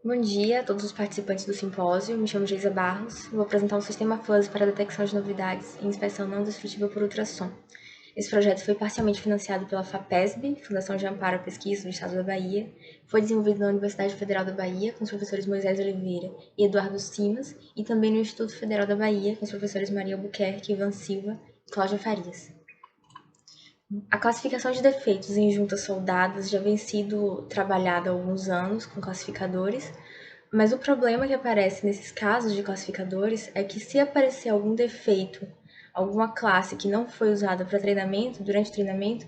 Bom dia a todos os participantes do simpósio. Me chamo Geisa Barros e vou apresentar um sistema fuzzy para a detecção de novidades em inspeção não destrutiva por ultrassom. Esse projeto foi parcialmente financiado pela FAPESB, Fundação de Amparo à Pesquisa do Estado da Bahia, foi desenvolvido na Universidade Federal da Bahia com os professores Moisés Oliveira e Eduardo Simas e também no Instituto Federal da Bahia com os professores Maria Albuquerque, Ivan Silva e Cláudia Farias. A classificação de defeitos em juntas soldadas já vem sido trabalhada há alguns anos com classificadores, mas o problema que aparece nesses casos de classificadores é que se aparecer algum defeito, alguma classe que não foi usada para treinamento, durante o treinamento,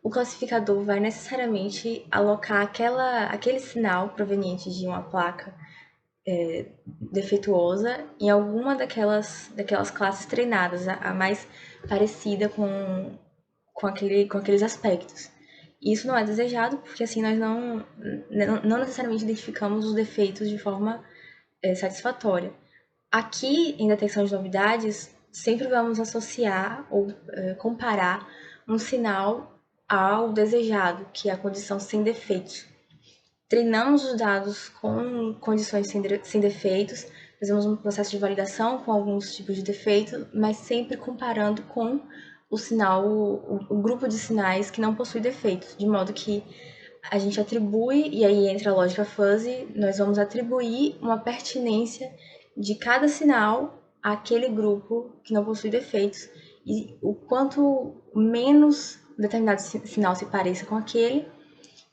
o classificador vai necessariamente alocar aquele sinal proveniente de uma placa defeituosa em alguma daquelas classes treinadas, a mais parecida com aqueles aspectos. E isso não é desejado, porque assim nós não necessariamente identificamos os defeitos de forma satisfatória. Aqui, em detecção de novidades, sempre vamos associar ou comparar um sinal ao desejado, que é a condição sem defeitos. Treinamos os dados com condições sem defeitos, fazemos um processo de validação com alguns tipos de defeito, mas sempre comparando com o sinal, o grupo de sinais que não possui defeitos, de modo que a gente atribui, e aí entra a lógica fuzzy, nós vamos atribuir uma pertinência de cada sinal àquele grupo que não possui defeitos, e o quanto menos determinado sinal se pareça com aquele,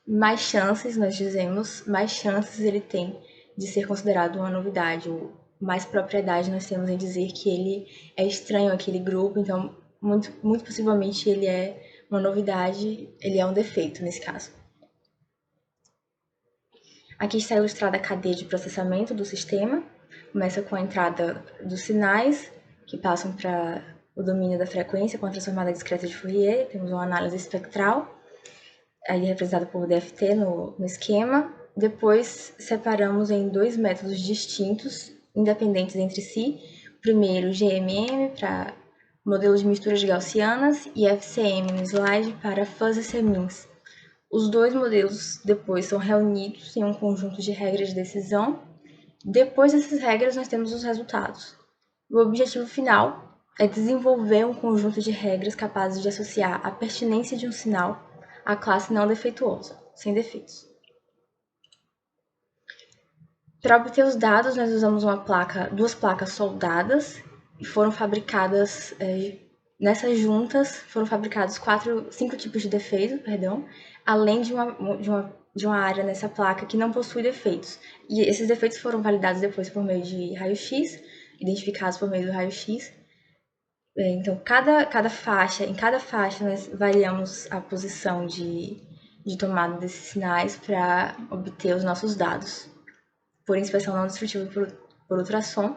mais chances, nós dizemos, mais chances ele tem de ser considerado uma novidade, ou mais propriedade nós temos em dizer que ele é estranho àquele grupo, então muito possivelmente ele é uma novidade, ele é um defeito nesse caso. Aqui está ilustrada a cadeia de processamento do sistema, começa com a entrada dos sinais, que passam para o domínio da frequência com a transformada discreta de Fourier, temos uma análise espectral, aí representada por DFT no esquema. Depois separamos em dois métodos distintos, independentes entre si. Primeiro, GMM para modelo de misturas gaussianas e FCM no slide para fuzzy semins. Os dois modelos depois são reunidos em um conjunto de regras de decisão. Depois dessas regras, nós temos os resultados. O objetivo final é desenvolver um conjunto de regras capazes de associar a pertinência de um sinal à classe não defeituosa, sem defeitos. Para obter os dados, nós usamos duas placas soldadas e foram fabricadas nessas juntas, foram fabricados 5 tipos de defeito, além de uma área nessa placa que não possui defeitos. E esses defeitos foram validados depois por meio de raio-x, identificados por meio do raio-x. Então, em cada faixa nós variamos a posição de tomada desses sinais para obter os nossos dados por inspeção não destrutiva por ultrassom.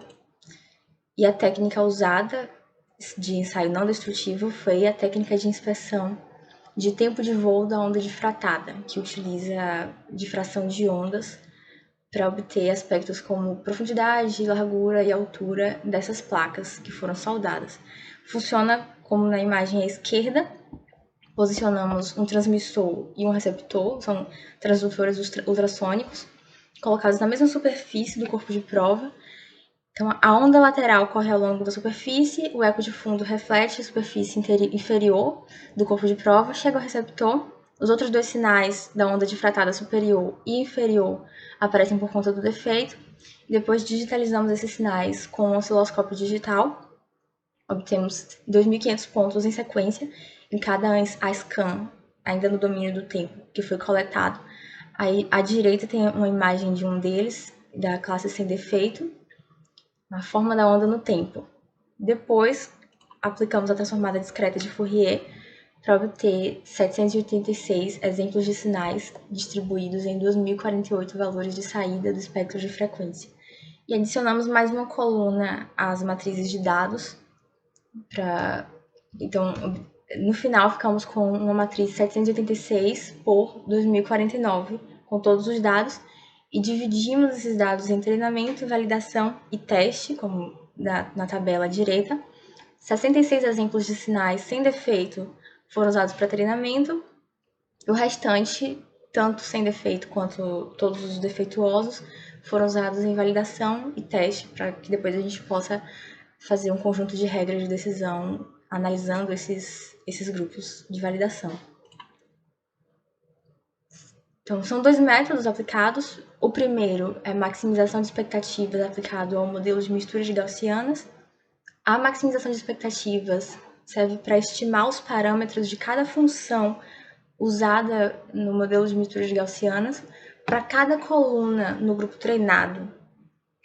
E a técnica usada de ensaio não destrutivo foi a técnica de inspeção de tempo de voo da onda difratada, que utiliza difração de ondas para obter aspectos como profundidade, largura e altura dessas placas que foram soldadas. Funciona como na imagem à esquerda, posicionamos um transmissor e um receptor, são transdutores ultrassônicos, colocados na mesma superfície do corpo de prova. Então, a onda lateral corre ao longo da superfície, o eco de fundo reflete a superfície inferior do corpo de prova, chega ao receptor. Os outros dois sinais da onda difratada superior e inferior aparecem por conta do defeito. Depois digitalizamos esses sinais com um osciloscópio digital. Obtemos 2.500 pontos em sequência em cada ASCAN, ainda no domínio do tempo, que foi coletado. Aí, à direita tem uma imagem de um deles, da classe sem defeito, a forma da onda no tempo. Depois, aplicamos a transformada discreta de Fourier para obter 786 exemplos de sinais distribuídos em 2.048 valores de saída do espectro de frequência. E adicionamos mais uma coluna às matrizes de dados. Então, no final, ficamos com uma matriz 786 por 2049, com todos os dados, e dividimos esses dados em treinamento, validação e teste, como na tabela à direita. 66 exemplos de sinais sem defeito foram usados para treinamento, o restante, tanto sem defeito quanto todos os defeituosos, foram usados em validação e teste para que depois a gente possa fazer um conjunto de regras de decisão analisando esses grupos de validação. Então, são dois métodos aplicados. O primeiro é maximização de expectativas aplicado ao modelo de misturas gaussianas. A maximização de expectativas serve para estimar os parâmetros de cada função usada no modelo de misturas gaussianas para cada coluna no grupo treinado.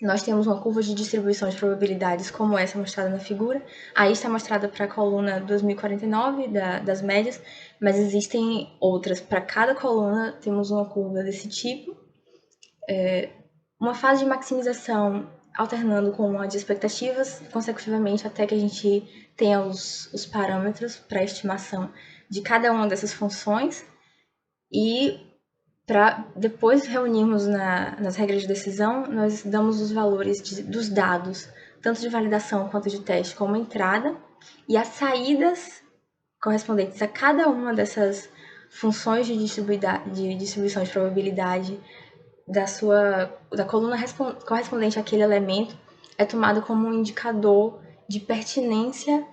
Nós temos uma curva de distribuição de probabilidades como essa mostrada na figura. Aí está mostrada para a coluna 2049 das médias, mas existem outras. Para cada coluna temos uma curva desse tipo. Uma fase de maximização alternando com a de expectativas, consecutivamente até que a gente tenha os parâmetros para estimação de cada uma dessas funções. E para depois reunirmos nas regras de decisão, nós damos os valores dos dados, tanto de validação quanto de teste, como entrada, e as saídas correspondentes a cada uma dessas funções de distribuição de probabilidade da coluna correspondente àquele elemento é tomado como um indicador de pertinência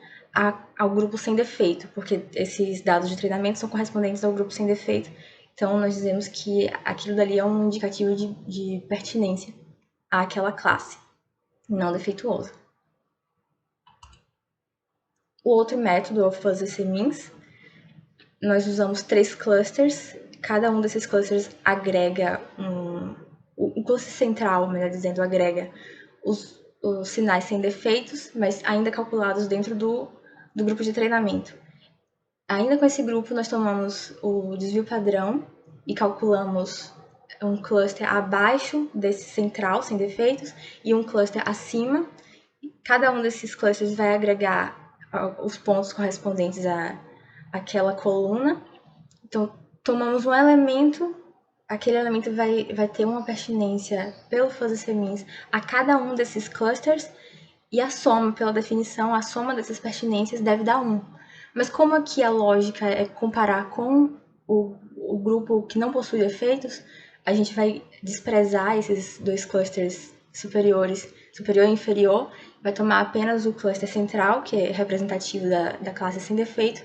ao grupo sem defeito, porque esses dados de treinamento são correspondentes ao grupo sem defeito. Então, nós dizemos que aquilo dali é um indicativo de pertinência àquela classe, não defeituoso. O outro método é o Fuzzy C-Means. Nós usamos 3 clusters. Cada um desses clusters agrega o cluster central, melhor dizendo, agrega os sinais sem defeitos, mas ainda calculados dentro do grupo de treinamento. Ainda com esse grupo, nós tomamos o desvio padrão e calculamos um cluster abaixo desse central, sem defeitos, e um cluster acima. Cada um desses clusters vai agregar os pontos correspondentes àquela coluna. Então, tomamos um elemento, aquele elemento vai ter uma pertinência pelo Fuzzy C-Means a cada um desses clusters, e a soma, pela definição, a soma dessas pertinências deve dar 1. Mas como aqui a lógica é comparar com o grupo que não possui defeitos, a gente vai desprezar esses dois clusters superiores, superior e inferior, vai tomar apenas o cluster central, que é representativo da classe sem defeito,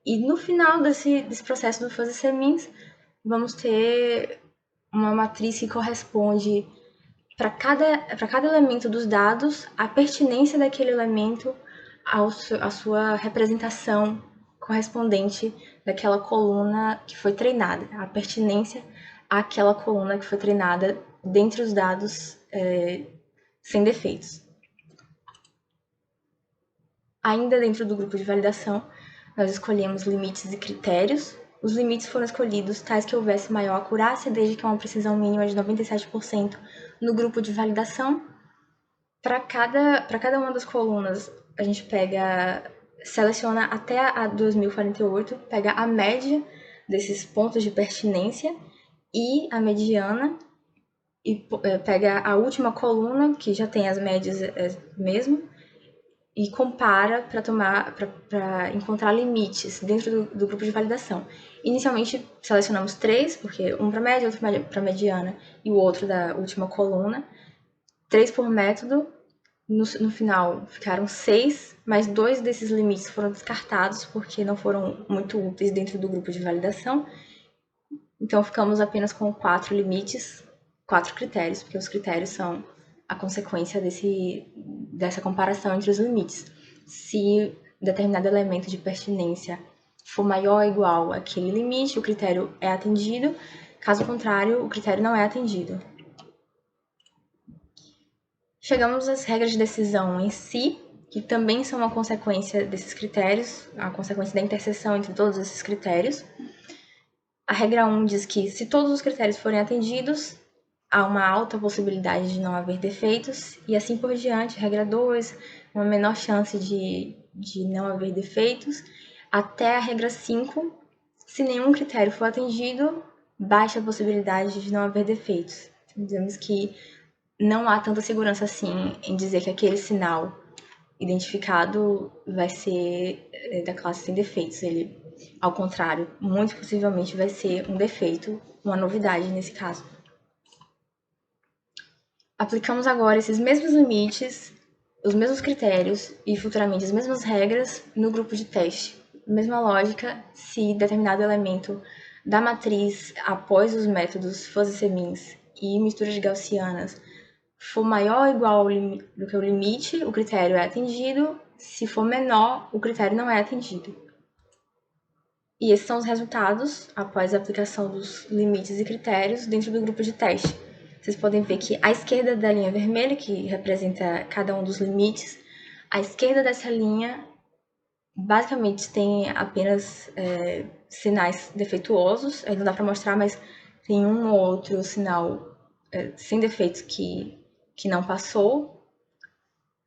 e no final desse processo do Fuzzy C-Means, vamos ter uma matriz que corresponde para cada elemento dos dados, a pertinência daquele elemento à sua representação correspondente daquela coluna que foi treinada, a pertinência àquela coluna que foi treinada dentre os dados sem defeitos. Ainda dentro do grupo de validação, nós escolhemos limites e critérios. Os limites foram escolhidos tais que houvesse maior acurácia, desde que uma precisão mínima de 97% no grupo de validação. Para cada uma das colunas, a gente seleciona até a 2048, pega a média desses pontos de pertinência e a mediana, e pega a última coluna, que já tem as médias mesmo, e compara para encontrar limites dentro do grupo de validação. Inicialmente selecionamos 3, porque um para média, outro para mediana e o outro da última coluna. 3 por método. No final ficaram 6, mas 2 desses limites foram descartados porque não foram muito úteis dentro do grupo de validação. Então ficamos apenas com 4 limites, 4 critérios, porque os critérios são a consequência dessa comparação entre os limites. Se determinado elemento de pertinência for maior ou igual àquele limite, o critério é atendido. Caso contrário, o critério não é atendido. Chegamos às regras de decisão em si, que também são uma consequência desses critérios, a consequência da interseção entre todos esses critérios. A regra 1 diz que, se todos os critérios forem atendidos, há uma alta possibilidade de não haver defeitos, e assim por diante. Regra 2, uma menor chance de não haver defeitos, até a regra 5, se nenhum critério for atendido, baixa possibilidade de não haver defeitos. Então, dizemos que não há tanta segurança assim em dizer que aquele sinal identificado vai ser da classe sem defeitos. Ele, ao contrário, muito possivelmente vai ser um defeito, uma novidade nesse caso. Aplicamos agora esses mesmos limites, os mesmos critérios e futuramente as mesmas regras no grupo de teste. Mesma lógica se determinado elemento da matriz após os métodos fuzzy-semins e misturas gaussianas for maior ou igual do que o limite, o critério é atendido. Se for menor, o critério não é atendido. E esses são os resultados após a aplicação dos limites e critérios dentro do grupo de teste. Vocês podem ver que à esquerda da linha vermelha, que representa cada um dos limites, à esquerda dessa linha, basicamente tem apenas sinais defeituosos. Aí não dá para mostrar, mas tem um ou outro sinal sem defeitos que não passou.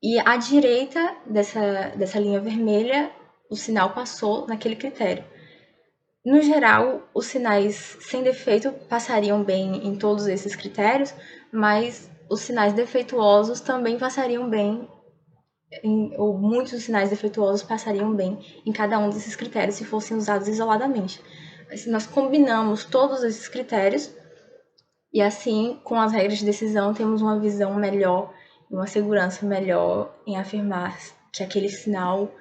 E à direita dessa linha vermelha, o sinal passou naquele critério. No geral, os sinais sem defeito passariam bem em todos esses critérios, mas os sinais defeituosos também passariam bem, ou muitos sinais defeituosos passariam bem em cada um desses critérios se fossem usados isoladamente. Se nós combinamos todos esses critérios, e assim, com as regras de decisão, temos uma visão melhor, uma segurança melhor em afirmar que aquele sinal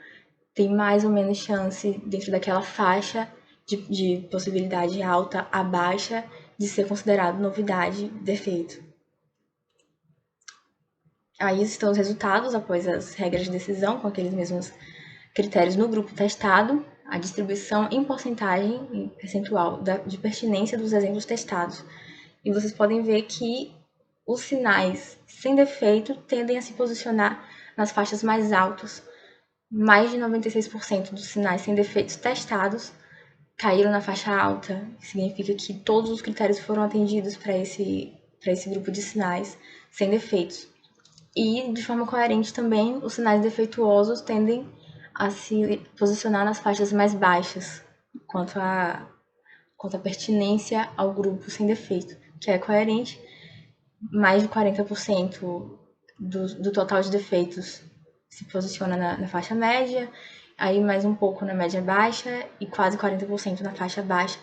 tem mais ou menos chance dentro daquela faixa de possibilidade alta a baixa de ser considerado novidade, defeito. Aí estão os resultados após as regras de decisão, com aqueles mesmos critérios no grupo testado, a distribuição em porcentagem, em percentual de pertinência dos exemplos testados. E vocês podem ver que os sinais sem defeito tendem a se posicionar nas faixas mais altas. Mais de 96% dos sinais sem defeitos testados caíram na faixa alta, que significa que todos os critérios foram atendidos para esse grupo de sinais sem defeitos. E, de forma coerente também, os sinais defeituosos tendem a se posicionar nas faixas mais baixas, quanto à pertinência ao grupo sem defeito, que é coerente. Mais de 40% do total de defeitos se posiciona na faixa média, aí mais um pouco na média baixa e quase 40% na faixa baixa.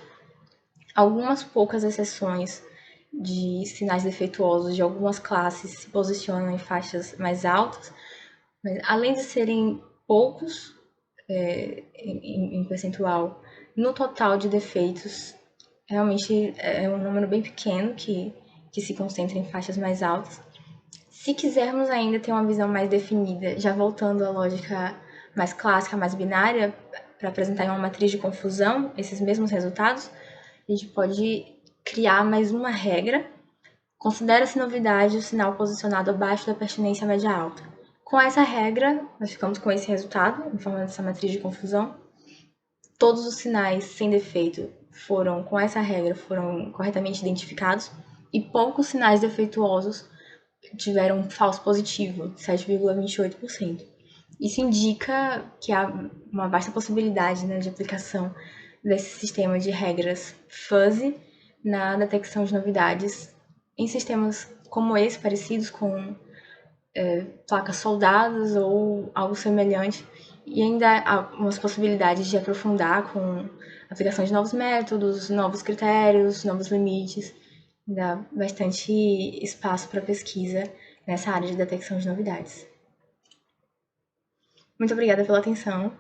Algumas poucas exceções de sinais defeituosos de algumas classes se posicionam em faixas mais altas, mas além de serem poucos em percentual, no total de defeitos, realmente é um número bem pequeno que se concentra em faixas mais altas. Se quisermos ainda ter uma visão mais definida, já voltando à lógica mais clássica, mais binária, para apresentar em uma matriz de confusão esses mesmos resultados, a gente pode criar mais uma regra. Considera-se novidade o sinal posicionado abaixo da pertinência média alta. Com essa regra, nós ficamos com esse resultado, em forma dessa matriz de confusão. Todos os sinais sem defeito com essa regra, foram corretamente identificados, e poucos sinais defeituosos tiveram um falso positivo, 7,28%. Isso indica que há uma vasta possibilidade, né, de aplicação desse sistema de regras fuzzy na detecção de novidades em sistemas como esse, parecidos com placas soldadas ou algo semelhante. E ainda há umas possibilidades de aprofundar com aplicação de novos métodos, novos critérios, novos limites. Dá bastante espaço para pesquisa nessa área de detecção de novidades. Muito obrigada pela atenção.